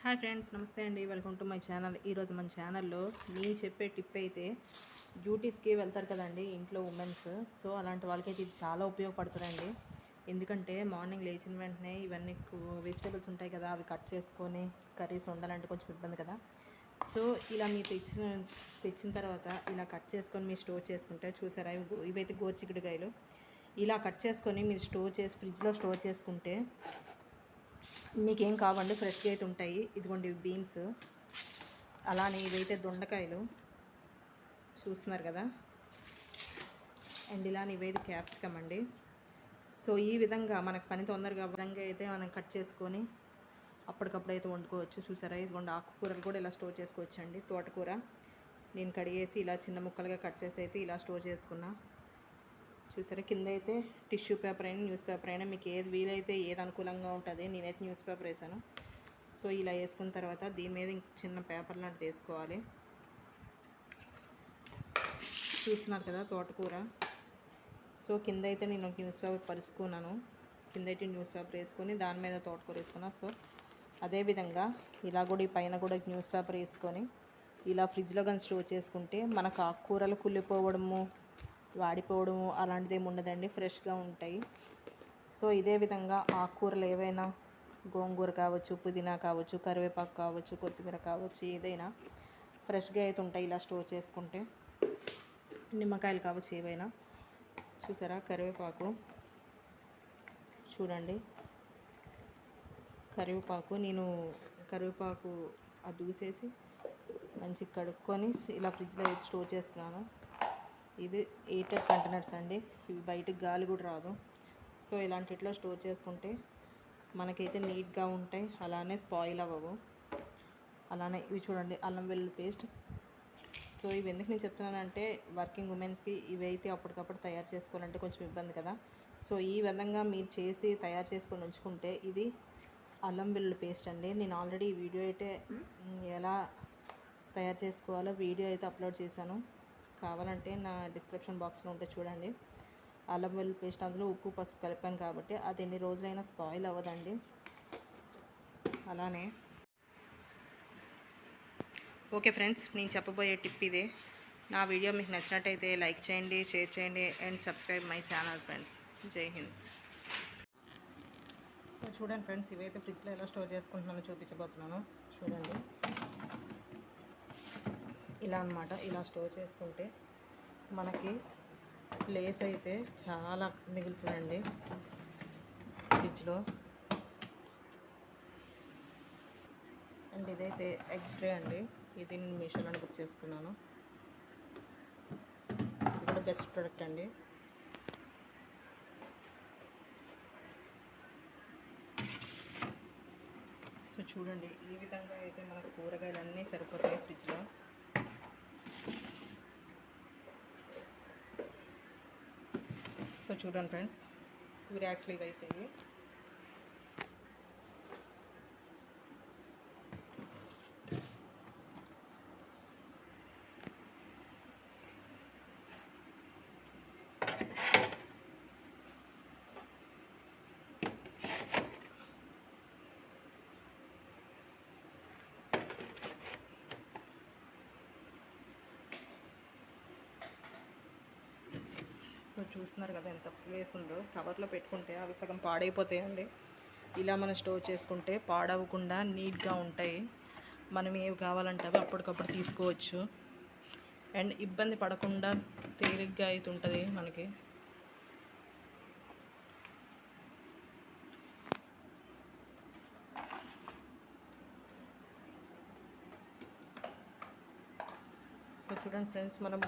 Hi friends, నమస్తే అండి. Welcome to my channel. ఈరోజు మన ఛానల్లో నేను చెప్పే టిప్ అయితే డ్యూటీస్కి వెళ్తారు కదండి ఇంట్లో ఉమెన్స్. సో అలాంటి వాళ్ళకైతే ఇది చాలా ఉపయోగపడుతుందండి. ఎందుకంటే మార్నింగ్ లేచిన వెంటనే ఇవన్నీ వెజిటేబుల్స్ ఉంటాయి కదా, అవి కట్ చేసుకొని కర్రీస్ వండాలంటే కొంచెం ఇబ్బంది కదా. సో ఇలా మీరు తెచ్చిన తర్వాత ఇలా కట్ చేసుకొని మీరు స్టోర్ చేసుకుంటే, చూసారా ఇవైతే గోరుచిక్కుడుకాయలు, ఇలా కట్ చేసుకొని మీరు ఫ్రిడ్జ్లో స్టోర్ చేసుకుంటే మీకేం కావండి, ఫ్రెష్గా అయితే ఉంటాయి. ఇదిగోండి బీన్స్, అలానే ఇవైతే దొండకాయలు చూస్తున్నారు కదా, అండ్ ఇలానే ఇవైతే క్యాప్సికమ్ అండి. సో ఈ విధంగా మనకు పని తొందరగా విధంగా అయితే మనం కట్ చేసుకొని అప్పటికప్పుడు అయితే వండుకోవచ్చు. చూసారా, ఇదిగోండి ఆకుకూరలు కూడా ఇలా స్టోర్ చేసుకోవచ్చు అండి. తోటకూర నేను కడిగేసి ఇలా చిన్న ముక్కలుగా కట్ చేసి అయితే ఇలా స్టోర్ చేసుకున్నా. చూసారా, కింద అయితే టిష్యూ పేపర్ అయినా న్యూస్ పేపర్ అయినా మీకు ఏది వీలైతే ఏది అనుకూలంగా ఉంటుంది. నేనైతే న్యూస్ పేపర్ వేసాను. సో ఇలా వేసుకున్న తర్వాత దీని మీద చిన్న పేపర్ లాంటిది వేసుకోవాలి. చూస్తున్నారు కదా తోటకూర. సో కింద అయితే నేను న్యూస్ పేపర్ పరుచుకున్నాను. కింద అయితే న్యూస్ పేపర్ వేసుకొని దాని మీద తోటకూర వేసుకున్నా. సో అదేవిధంగా ఇలా కూడా ఈ పైన కూడా న్యూస్ పేపర్ వేసుకొని ఇలా ఫ్రిడ్జ్లో కానీ స్టోర్ చేసుకుంటే మనకు ఆకుకూరలు కుళ్ళిపోవడము, వాడిపోవడము అలాంటిది ఏమి ఉండదండి, ఫ్రెష్గా ఉంటాయి. సో ఇదే విధంగా ఆకుకూరలు ఏవైనా గోంగూర కావచ్చు, పుదీనా కావచ్చు, కరివేపాకు కావచ్చు, కొత్తిమీర కావచ్చు, ఏదైనా ఫ్రెష్గా అయితే ఉంటాయి ఇలా స్టోర్ చేసుకుంటే. నిమ్మకాయలు కావచ్చు, ఏవైనా. చూసారా కరివేపాకు చూడండి, నేను కరివేపాకు అది దూసేసి మంచిగా కడుక్కొని ఇలా ఫ్రిడ్జ్లో స్టోర్ చేసుకున్నాను. ఇది 8 కంటైనర్స్ అండి, ఇవి బయటకు గాలి కూడా రాదు. సో ఇలాంటిట్లో స్టోర్ చేసుకుంటే మనకైతే నీట్గా ఉంటాయి, అలానే స్పాయిల్ అవ్వవు. అలానే ఇవి చూడండి, అల్లం వెల్లుల్లి పేస్ట్. సో ఇవి ఎందుకు నేను చెప్తున్నానంటే వర్కింగ్ ఉమెన్స్కి ఇవి అయితే అప్పటికప్పుడు తయారు చేసుకోవాలంటే కొంచెం ఇబ్బంది కదా. సో ఈ విధంగా మీరు తయారు చేసుకొని ఉంచుకుంటే, ఇది అల్లం వెల్లుల్లి పేస్ట్ అండి. నేను ఆల్రెడీ ఈ వీడియో అయితే ఎలా తయారు చేసుకోవాలో వీడియో అయితే అప్లోడ్ చేశాను. కావాలంటే నా డిస్క్రిప్షన్ బాక్స్లో ఉంటే చూడండి. అల్లం వెల్లుల్లి పేస్ట్, అందులో ఉప్పు పసుపు కలిపాను కాబట్టి అది ఎన్ని రోజులైనా స్పాయిల్ అవ్వదండి. అలానే ఓకే ఫ్రెండ్స్, నేను చెప్పబోయే టిప్ ఇదే. నా వీడియో మీకు నచ్చినట్టయితే లైక్ చేయండి, షేర్ చేయండి and subscribe my channel friends. జై హింద్. సో చూడండి ఫ్రెండ్స్, ఇవైతే ఫ్రిడ్జ్లో ఎలా స్టోర్ చేసుకుంటున్నానో చూపించబోతున్నాను. చూడండి, ఇలా అన్నమాట. ఇలా స్టోర్ చేసుకుంటే మనకి ప్లేస్ అయితే చాలా మిగులుతుందండి ఫ్రిడ్జ్లో. అండ్ ఇదైతే ఎగ్ ట్రే అండి, ఇది నేను మీషోలో బుక్ చేసుకున్నాను. ఇది కూడా బెస్ట్ ప్రోడక్ట్ అండి. సో చూడండి, ఈ విధంగా అయితే మనకు కూరగాయలు అన్నీ సరిపోతాయి ఫ్రిడ్జ్లో. సో చూడండి ఫ్రెండ్స్, 2 ర్యాక్స్లు ఇవి అయిపోయి. సో చూస్తున్నారు కదా ఎంత ప్లేస్ ఉందో. కవర్లో పెట్టుకుంటే అవి సగం పాడైపోతాయండి. ఇలా మనం స్టోర్ చేసుకుంటే పాడవకుండా నీట్గా ఉంటాయి. మనం ఏవి కావాలంటే అవి అప్పటికప్పుడు తీసుకోవచ్చు. అండ్ ఇబ్బంది పడకుండా తేలిగ్గా అయితే ఉంటుంది మనకి. సో చూడండి ఫ్రెండ్స్, మనం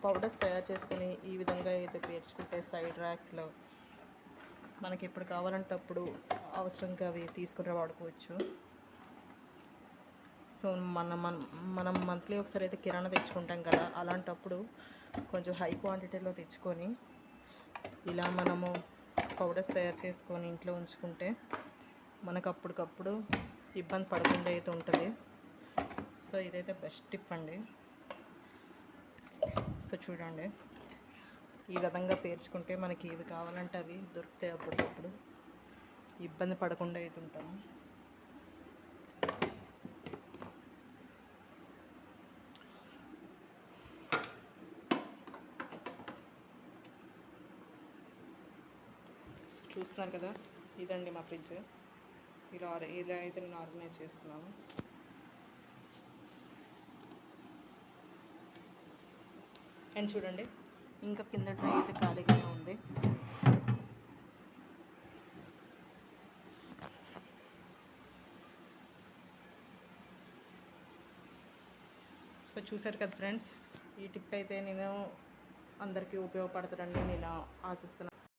పౌడర్స్ తయారు చేసుకొని ఈ విధంగా అయితే పేర్చుకుంటే సైడ్ ర్యాక్స్లో మనకి ఎప్పుడు కావాలంటే అప్పుడు అవసరంగా అవి తీసుకుని వాడుకోవచ్చు. సో మనం మంత్లీ ఒకసారి అయితే కిరాణా తెచ్చుకుంటాం కదా, అలాంటప్పుడు కొంచెం హై క్వాంటిటీలో తెచ్చుకొని ఇలా మనము పౌడర్స్ తయారు చేసుకొని ఇంట్లో ఉంచుకుంటే మనకు అప్పటికప్పుడు ఇబ్బంది పడకుండా అయితే ఉంటుంది. సో ఇదైతే బెస్ట్ టిప్ అండి. సో చూడండి, ఈ విధంగా పేర్చుకుంటే మనకి ఏవి కావాలంటే అవి దొరుకుతాయి అప్పటికప్పుడు, ఇబ్బంది పడకుండా అయితే ఉంటాము. చూస్తున్నారు కదా, ఇదండి మా ఫ్రిడ్జ్. ఇలా అయితే నేను ఆర్గనైజ్ చేసుకున్నాను. అండ్ చూడండి, ఇంకా కింద ట్రై అయితే ఖాళీగానే ఉంది. సో చూసారు కదా ఫ్రెండ్స్, ఈ టిప్ అయితే నేను అందరికీ ఉపయోగపడుతుందని నేను ఆశిస్తున్నాను.